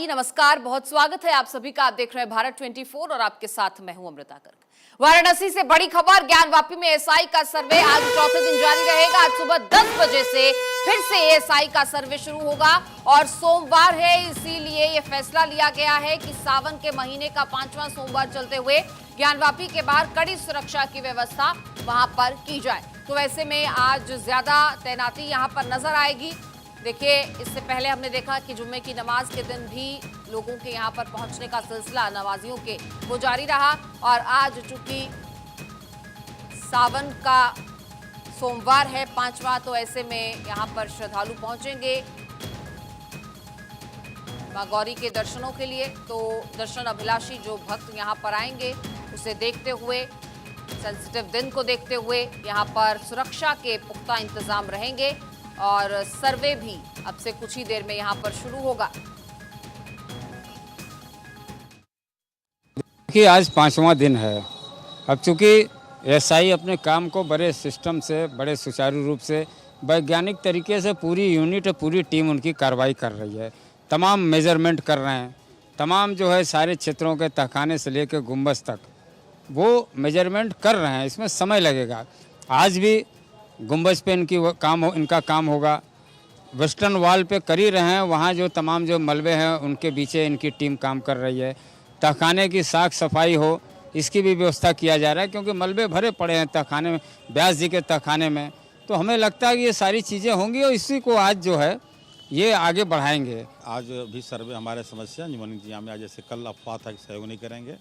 नमस्कार, बहुत स्वागत है आप सभी का। आप देख रहे हैं भारत 24 और आपके साथ मैं हूं अमृता गर्ग। वाराणसी से बड़ी खबर, ज्ञानवापी में एएसआई का सर्वे आज चौथे दिन जारी रहेगा। आज सुबह 10 बजे से फिर से एएसआई का सर्वे शुरू होगा और सोमवार है, इसीलिए यह फैसला लिया गया है कि सावन के महीने का 5वां सोमवार चलते हुए ज्ञानवापी के बाहर कड़ी सुरक्षा की व्यवस्था वहां पर की जाए। तो ऐसे में आज ज्यादा तैनाती यहां पर नजर आएगी। देखिए, इससे पहले हमने देखा कि जुम्मे की नमाज के दिन भी लोगों के यहाँ पर पहुंचने का सिलसिला नमाजियों के वो जारी रहा और आज चूंकि सावन का सोमवार है 5वां, तो ऐसे में यहाँ पर श्रद्धालु पहुंचेंगे मां गौरी के दर्शनों के लिए। तो दर्शन अभिलाषी जो भक्त यहाँ पर आएंगे उसे देखते हुए, सेंसिटिव दिन को देखते हुए यहाँ पर सुरक्षा के पुख्ता इंतजाम रहेंगे और सर्वे भी अब से कुछ ही देर में यहां पर शुरू होगा। देखिए, आज 5वां दिन है। अब चूंकि एएसआई अपने काम को बड़े सिस्टम से, बड़े सुचारू रूप से, वैज्ञानिक तरीके से पूरी यूनिट, पूरी टीम उनकी कार्रवाई कर रही है। तमाम मेजरमेंट कर रहे हैं, तमाम जो है सारे क्षेत्रों के तहखाने से लेकर गुंबद तक वो मेजरमेंट कर रहे हैं। इसमें समय लगेगा। आज भी गुंबज पे इनका काम होगा। वेस्टर्न वॉल पे कर ही रहे हैं, वहाँ जो तमाम जो मलबे हैं उनके पीछे इनकी टीम काम कर रही है। तहखाने की साफ सफाई हो, इसकी भी व्यवस्था किया जा रहा है, क्योंकि मलबे भरे पड़े हैं तहखाने में, व्यास जी के तहखाने में। तो हमें लगता है कि ये सारी चीज़ें होंगी और इसी को आज जो है ये आगे बढ़ाएंगे। आज भी सर्वे हमारे समस्या निमन इंतजाम में, आज जैसे कल अफवाह था कि सहयोग नहीं करेंगे,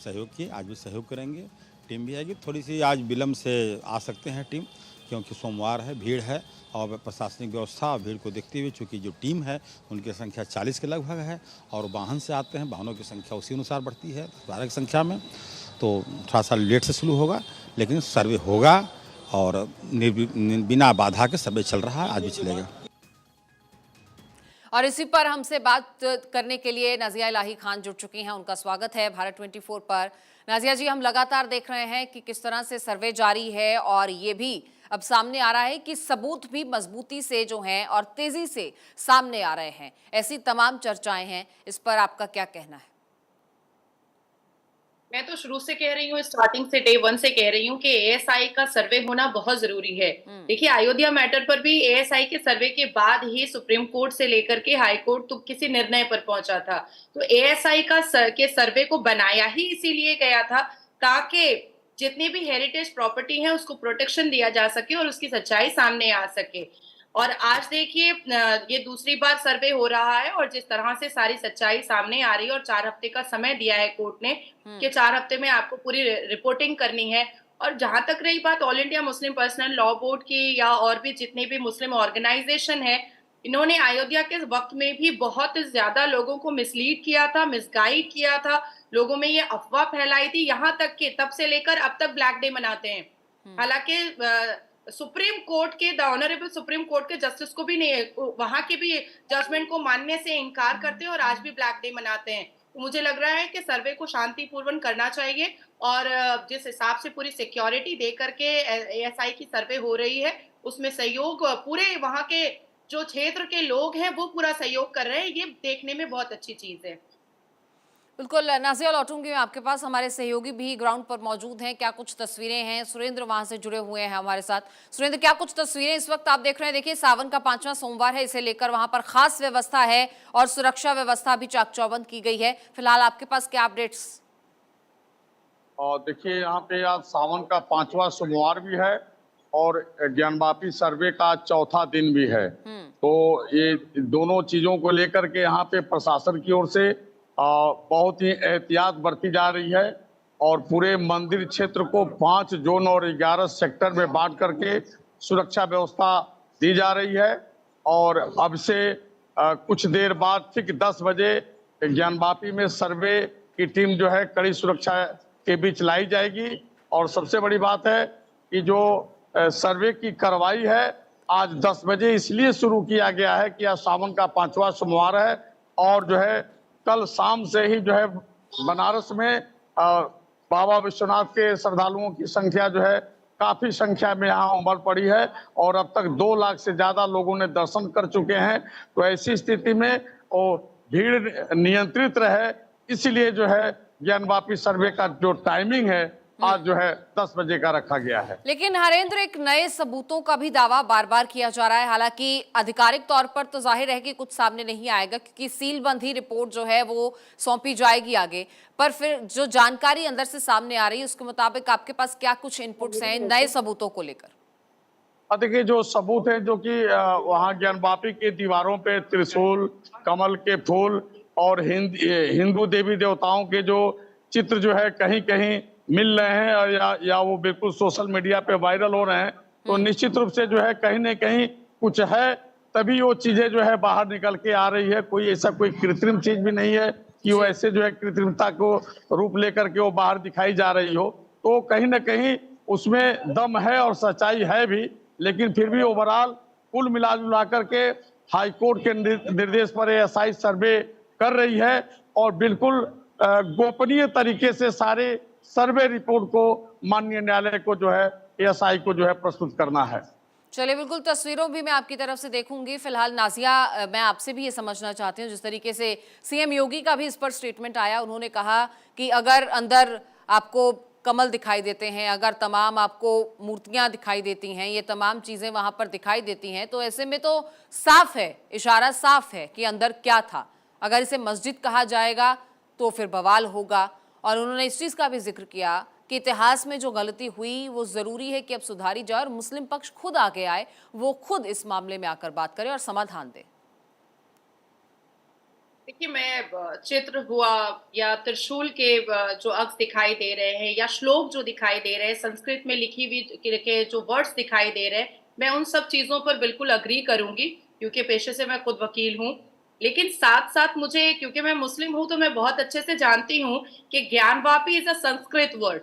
सहयोग किए, आज भी सहयोग करेंगे। टीम भी आएगी। थोड़ी सी आज विलम्ब से आ सकते हैं टीम, क्योंकि सोमवार है, भीड़ है और प्रशासनिक व्यवस्था और भीड़ को देखते हुए चूँकि जो टीम है उनकी संख्या 40 के लगभग है और वाहन से आते हैं, वाहनों की संख्या उसी अनुसार बढ़ती है 12 की संख्या में। तो थोड़ा सा लेट से शुरू होगा, लेकिन सर्वे होगा और बिना बाधा के सर्वे चल रहा है, आज भी चलेगा। और इसी पर हमसे बात करने के लिए नाजिया इलाही खान जुड़ चुकी हैं, उनका स्वागत है भारत 24 पर। नाजिया जी, हम लगातार देख रहे हैं कि किस तरह से सर्वे जारी है और ये भी अब सामने आ रहा है कि सबूत भी मजबूती से जो हैं और तेजी से सामने आ रहे हैं। ऐसी तमाम चर्चाएं हैं, इस पर आपका क्या कहना है? मैं तो शुरू से कह रही हूँ, स्टार्टिंग से, डे 1 से कह रही हूँ कि एएसआई का सर्वे होना बहुत जरूरी है। देखिए, अयोध्या मैटर पर भी एएसआई के सर्वे के बाद ही सुप्रीम कोर्ट से लेकर के हाई कोर्ट तो किसी निर्णय पर पहुंचा था। तो एएसआई के सर्वे को बनाया ही इसीलिए गया था ताकि जितनी भी हेरिटेज प्रॉपर्टी है उसको प्रोटेक्शन दिया जा सके और उसकी सच्चाई सामने आ सके। और आज देखिए, ये दूसरी बार सर्वे हो रहा है और जिस तरह से सारी सच्चाई सामने आ रही है और 4 हफ्ते का समय दिया है कोर्ट ने कि 4 हफ्ते में आपको पूरी रिपोर्टिंग करनी है। और जहां तक रही बात all India Muslim personal law board की या और भी जितने भी मुस्लिम ऑर्गेनाइजेशन है, इन्होंने अयोध्या के वक्त में भी बहुत ज्यादा लोगों को मिसलीड किया था, मिसगाइड किया था, लोगों में ये अफवाह फैलाई थी, यहाँ तक कि तब से लेकर अब तक ब्लैक डे मनाते हैं। हालांकि सुप्रीम कोर्ट के, द ऑनरेबल सुप्रीम कोर्ट के जस्टिस को भी नहीं, वहां के भी जजमेंट को मानने से इनकार करते हैं और आज भी ब्लैक डे मनाते हैं। तो मुझे लग रहा है कि सर्वे को शांतिपूर्वक करना चाहिए और जिस हिसाब से पूरी सिक्योरिटी दे करके एएसआई की सर्वे हो रही है उसमें सहयोग पूरे वहां के जो क्षेत्र के लोग हैं वो पूरा सहयोग कर रहे हैं, ये देखने में बहुत अच्छी चीज है। बिल्कुल नाजिया, लौटूंगी मैं आपके पास। हमारे सहयोगी भी ग्राउंड पर मौजूद हैं, क्या कुछ तस्वीरें हैं? सुरेंद्र वहां से जुड़े हुए हैं हमारे साथ। सुरेंद्र, क्या कुछ तस्वीरें इस वक्त आप देख रहे हैं? देखिए, सावन का 5वां सोमवार है, इसे लेकर वहां पर खास व्यवस्था है और सुरक्षा व्यवस्था भी चाक चौबंद की गई है। फिलहाल आपके पास क्या अपडेट्स? और देखिए, यहाँ पे आज सावन का 5वां सोमवार भी है और ज्ञानवापी सर्वे का 4था दिन भी है। तो ये दोनों चीजों को लेकर के यहाँ पे प्रशासन की ओर से बहुत ही एहतियात बरती जा रही है और पूरे मंदिर क्षेत्र को 5 जोन और 11 सेक्टर में बांट करके सुरक्षा व्यवस्था दी जा रही है। और अब से कुछ देर बाद ठीक 10 बजे ज्ञानवापी में सर्वे की टीम जो है कड़ी सुरक्षा के बीच लाई जाएगी। और सबसे बड़ी बात है कि जो सर्वे की कार्रवाई है आज 10 बजे इसलिए शुरू किया गया है कि आज सावन का 5वां सोमवार है और जो है कल शाम से ही जो है बनारस में बाबा विश्वनाथ के श्रद्धालुओं की संख्या जो है काफी संख्या में यहाँ उमड़ पड़ी है और अब तक 2 लाख से ज्यादा लोगों ने दर्शन कर चुके हैं। तो ऐसी स्थिति में भीड़ नियंत्रित रहे, इसलिए जो है ज्ञानवापी सर्वे का जो टाइमिंग है आज जो है 10 बजे का रखा गया है। लेकिन हरेंद्र, एक नए सबूतों का भी दावा बार बार किया जा रहा है। हालांकि आधिकारिक तौर पर तो जाहिर है कि कुछ सामने नहीं आएगा, क्योंकि सीलबंद ही रिपोर्ट जो है वो सौंपी जाएगी आगे। पर फिर जो जानकारी अंदर से सामने आ रही है उसके मुताबिक आपके पास क्या कुछ इनपुट्स हैं इन नए सबूतों को लेकर? देखिए, जो सबूत है जो कि वहाँ ज्ञानवापी की दीवारों पे त्रिशूल, कमल के फूल और हिंदू देवी देवताओं के जो चित्र जो है कहीं कहीं मिल रहे हैं और या वो बिल्कुल सोशल मीडिया पे वायरल हो रहे हैं, तो निश्चित रूप से जो है कहीं न कहीं कुछ है, तभी वो चीजें जो है बाहर निकल के आ रही है। कोई ऐसा कोई कृत्रिम चीज भी नहीं है कि वो ऐसे जो है कृत्रिमता को रूप लेकर के वो बाहर दिखाई जा रही हो। तो कहीं न कहीं उसमें दम है और सच्चाई है भी, लेकिन फिर भी ओवरऑल कुल मिला जुला करके हाईकोर्ट के निर्देश पर एएसआई सर्वे कर रही है और बिल्कुल गोपनीय तरीके से सारे सर्वे रिपोर्ट को माननीय न्यायालय को जो है एएसआई को जो है प्रस्तुत करना है। चलिए, बिल्कुल तस्वीरों भी मैं आपकी तरफ से देखूंगी। फिलहाल नाजिया, मैं आपसे भी ये समझना चाहती हूँ, जिस तरीके से सीएम योगी का भी इस पर स्टेटमेंट आया, उन्होंने कहा कि अगर अंदर आपको कमल दिखाई देते हैं, अगर तमाम आपको मूर्तियां दिखाई देती हैं, ये तमाम चीजें वहां पर दिखाई देती हैं, तो ऐसे में तो साफ है, इशारा साफ है कि अंदर क्या था। अगर इसे मस्जिद कहा जाएगा तो फिर बवाल होगा। और उन्होंने इस चीज का भी जिक्र किया कि इतिहास में जो गलती हुई वो जरूरी है कि अब सुधारी जाए और मुस्लिम पक्ष खुद आगे आए, वो खुद इस मामले में आकर बात करे और समाधान दे। देखिए, मैं चित्र हुआ या त्रिशूल के जो अक्ष दिखाई दे रहे हैं या श्लोक जो दिखाई दे रहे हैं, संस्कृत में लिखी हुई के जो वर्ड्स दिखाई दे रहे हैं, मैं उन सब चीजों पर बिल्कुल अग्री करूंगी, क्योंकि पेशे से मैं खुद वकील हूँ। लेकिन साथ साथ मुझे, क्योंकि मैं मुस्लिम हूं, तो मैं बहुत अच्छे से जानती हूँ कि Gyanvapi is a Sanskrit word.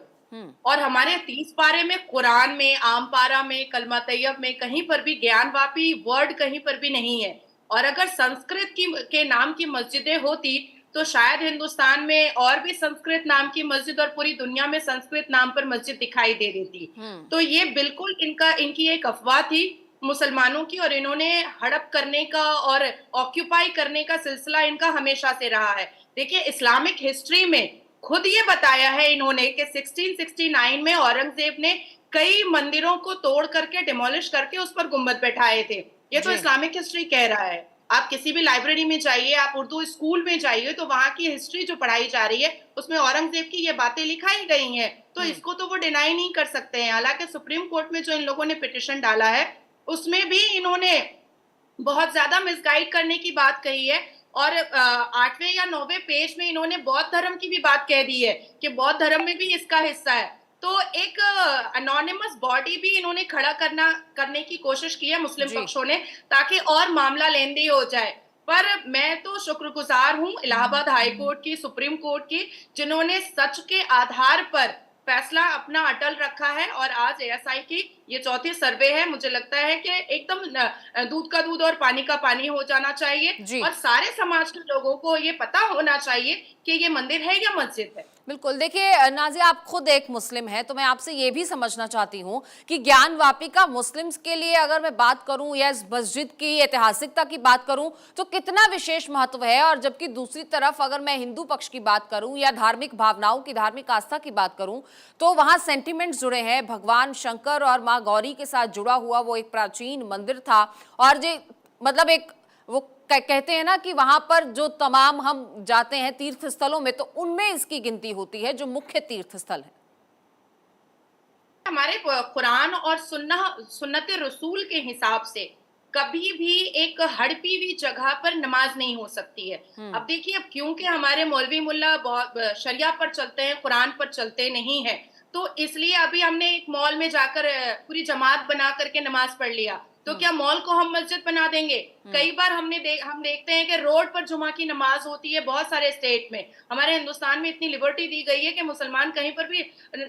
और हमारे 30 पारे में, कुरान में, आम पारा में, कलमा तैयब में कहीं पर भी ज्ञानवापी वर्ड कहीं पर भी नहीं है। और अगर संस्कृत के नाम की मस्जिदें होती तो शायद हिंदुस्तान में और भी संस्कृत नाम की मस्जिद और पूरी दुनिया में संस्कृत नाम पर मस्जिद दिखाई दे देती। तो ये बिल्कुल इनकी एक अफवाह थी मुसलमानों की, और इन्होंने हड़प करने का और ऑक्यूपाई करने का सिलसिला इनका हमेशा से रहा है। देखिए, इस्लामिक हिस्ट्री में खुद ये बताया है इन्होंने कि 1669 में औरंगजेब ने कई मंदिरों को तोड़ करके, डिमोलिश करके उस पर गुम्बद बैठाए थे। ये तो इस्लामिक हिस्ट्री कह रहा है। आप किसी भी लाइब्रेरी में जाइए, आप उर्दू स्कूल में जाइए, तो वहां की हिस्ट्री जो पढ़ाई जा रही है उसमें औरंगजेब की ये बातें लिखाई गई हैं। तो इसको तो वो डिनाई नहीं कर सकते हैं। हालांकि सुप्रीम कोर्ट में जो इन लोगों ने पिटिशन डाला है उसमें भी इन्होंने बहुत ज्यादा मिसगाइड करने की बात कही है। और 8वें या 9वें पेज में इन्होंने बौद्ध धर्म की भी बात कह दी है कि बौद्ध धर्म में भी इसका हिस्सा है। तो एक अनोनिमस बॉडी भी इन्होंने खड़ा करने की कोशिश की है मुस्लिम पक्षों ने, ताकि और मामला लेंदी हो जाए। पर मैं तो शुक्रगुजार हूं इलाहाबाद हाई कोर्ट की, सुप्रीम कोर्ट की, जिन्होंने सच के आधार पर फैसला अपना अटल रखा है। और आज एएसआई की ये चौथी सर्वे है। मुझे लगता है कि एकदम दूध का दूध और पानी का पानी हो जाना चाहिए और सारे समाज के लोगों को ये पता होना चाहिए कि ये मंदिर है या मस्जिद है। बिल्कुल। देखिए नाज़िया, आप खुद एक मुस्लिम हैं, तो मैं आपसे ये भी समझना चाहती हूँ कि ज्ञानवापी का मुस्लिम्स के लिए अगर मैं बात करूँ या इस मस्जिद की ऐतिहासिकता की बात करूँ तो कितना विशेष महत्व है, और जबकि दूसरी तरफ अगर मैं हिंदू पक्ष की बात करूँ या धार्मिक भावनाओं की, धार्मिक आस्था की बात करूँ, तो वहाँ सेंटिमेंट्स जुड़े हैं। भगवान शंकर और माँ गौरी के साथ जुड़ा हुआ वो एक प्राचीन मंदिर था, और जो मतलब एक वो कहते हैं ना कि वहां पर जो तमाम हम जाते हैं तीर्थ स्थलों में, तो उनमें इसकी गिनती होती है जो मुख्य तीर्थ स्थल है। हमारे कुरान और सुन्नत रसूल के हिसाब से कभी भी एक हड़पी हुई जगह पर नमाज नहीं हो सकती है। अब देखिए, अब क्योंकि हमारे मौलवी मुल्ला शरिया पर चलते हैं, कुरान पर चलते नहीं है, तो इसलिए अभी हमने एक मॉल में जाकर पूरी जमात बना करके नमाज पढ़ लिया, तो क्या मॉल को हम मस्जिद बना देंगे? कई बार हम देखते हैं कि रोड पर जुमा की नमाज होती है बहुत सारे स्टेट में। हमारे हिंदुस्तान में इतनी लिबर्टी दी गई है कि मुसलमान कहीं पर भी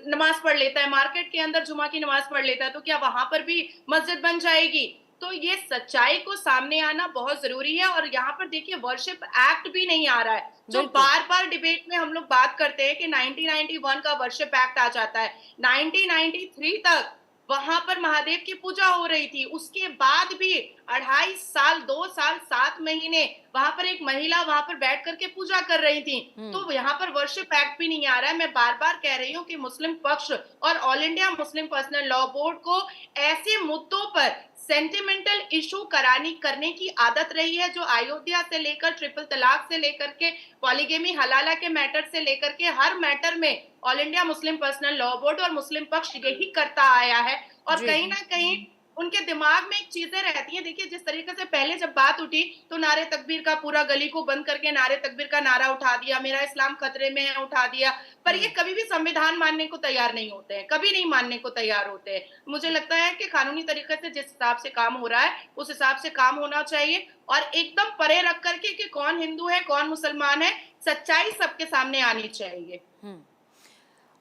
नमाज पढ़ लेता है, मार्केट के अंदर जुमा की नमाज पढ़ लेता है, तो क्या वहां पर भी मस्जिद बन जाएगी? तो ये सच्चाई को सामने आना बहुत जरूरी है। और यहाँ पर देखिए, वर्शिप एक्ट भी नहीं आ रहा है, जो बार बार डिबेट में हम लोग बात करते हैं कि 1991 का वर्शिप एक्ट आ जाता है। 1993 तक वहां पर महादेव की पूजा हो रही थी। उसके बाद भी 2.5 साल, 2 साल 7 महीने वहां पर एक महिला वहां पर बैठ करके पूजा कर रही थी। तो यहाँ पर वर्शिप एक्ट भी नहीं आ रहा है। मैं बार बार कह रही हूँ कि मुस्लिम पक्ष और all India Muslim personal law board को ऐसे मुद्दों पर सेंटिमेंटल इशू करने की आदत रही है, जो अयोध्या से लेकर ट्रिपल तलाक से लेकर के पॉलीगेमी हलाला के मैटर से लेकर के हर मैटर में all India Muslim personal law board और मुस्लिम पक्ष यही करता आया है। और कहीं ना कहीं उनके दिमाग में एक चीजें रहती हैं। देखिए, जिस तरीके से पहले जब बात उठी तो नारे तकबीर का पूरा गली को बंद करके नारे तकबीर का नारा उठा दिया, मेरा इस्लाम खतरे में है उठा दिया, पर ये कभी भी संविधान मानने को तैयार नहीं होते हैं, कभी नहीं मानने को तैयार होते हैं। मुझे लगता है कि कानूनी तरीके से जिस हिसाब से काम हो रहा है उस हिसाब से काम होना चाहिए, और एकदम परे रख करके कि कौन हिंदू है कौन मुसलमान है, सच्चाई सबके सामने आनी चाहिए।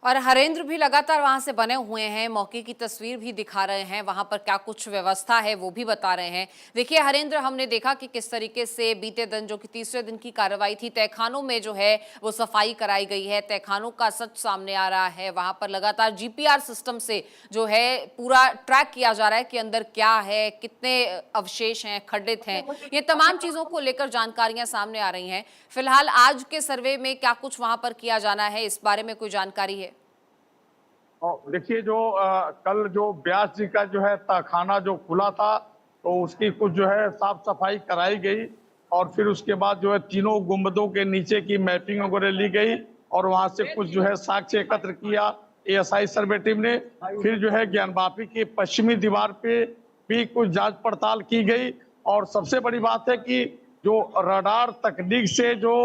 और हरेंद्र भी लगातार वहां से बने हुए हैं, मौके की तस्वीर भी दिखा रहे हैं, वहां पर क्या कुछ व्यवस्था है वो भी बता रहे हैं। देखिए हरेंद्र, हमने देखा कि किस तरीके से बीते दिन जो कि तीसरे दिन की कार्रवाई थी, तहखानों में जो है वो सफाई कराई गई है, तहखानों का सच सामने आ रहा है। वहां पर लगातार जीपीआर सिस्टम से जो है पूरा ट्रैक किया जा रहा है कि अंदर क्या है, कितने अवशेष हैं, खंडित हैं, ये तमाम चीजों को लेकर जानकारियां सामने आ रही हैं। फिलहाल आज के सर्वे में क्या कुछ वहां पर किया जाना है, इस बारे में कोई जानकारी है? देखिए, जो कल जो व्यास जी का जो है तहखाना जो खुला था, तो उसकी कुछ जो है साफ सफाई कराई गई, और फिर उसके बाद जो है तीनों गुंबदों के नीचे की मैपिंग वगैरह ली गई, और वहां से कुछ जो है साक्ष्य एकत्र किया एएसआई सर्वे टीम ने। फिर जो है ज्ञानवापी की पश्चिमी दीवार पे भी कुछ जांच पड़ताल की गई, और सबसे बड़ी बात है कि जो रडार तकनीक से जो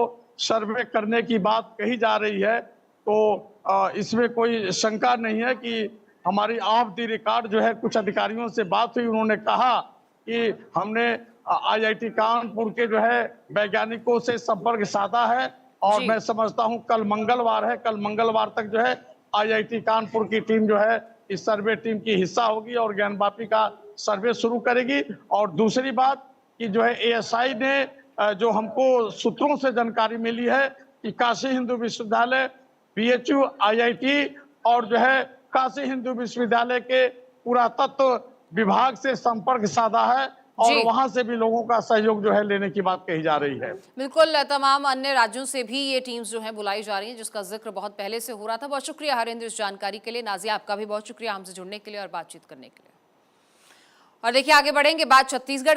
सर्वे करने की बात कही जा रही है, तो इसमें कोई शंका नहीं है कि हमारी ऑफ द रिकॉर्ड जो है कुछ अधिकारियों से बात हुई, उन्होंने कहा कि हमने आईआईटी कानपुर के जो है वैज्ञानिकों से संपर्क साधा है, और मैं समझता हूं कल मंगलवार है, कल मंगलवार तक जो है आईआईटी कानपुर की टीम जो है इस सर्वे टीम की हिस्सा होगी और ज्ञानवापी का सर्वे शुरू करेगी। और दूसरी बात कि जो है एएसआई ने जो हमको सूत्रों से जानकारी मिली है कि काशी हिंदू विश्वविद्यालय, बीएचयू, आईआईटी और जो है काशी हिंदू विश्वविद्यालय के पुरातत्व विभाग से संपर्क साधा है, और वहां से भी लोगों का सहयोग जो है लेने की बात कही जा रही है। बिल्कुल, तमाम अन्य राज्यों से भी ये टीम्स जो है बुलाई जा रही हैं, जिसका जिक्र बहुत पहले से हो रहा था। बहुत शुक्रिया हरेंद्र इस जानकारी के लिए। नाजिया, आपका भी बहुत शुक्रिया हमसे जुड़ने के लिए और बातचीत करने के लिए। और देखिए आगे बढ़ेंगे, बात छत्तीसगढ़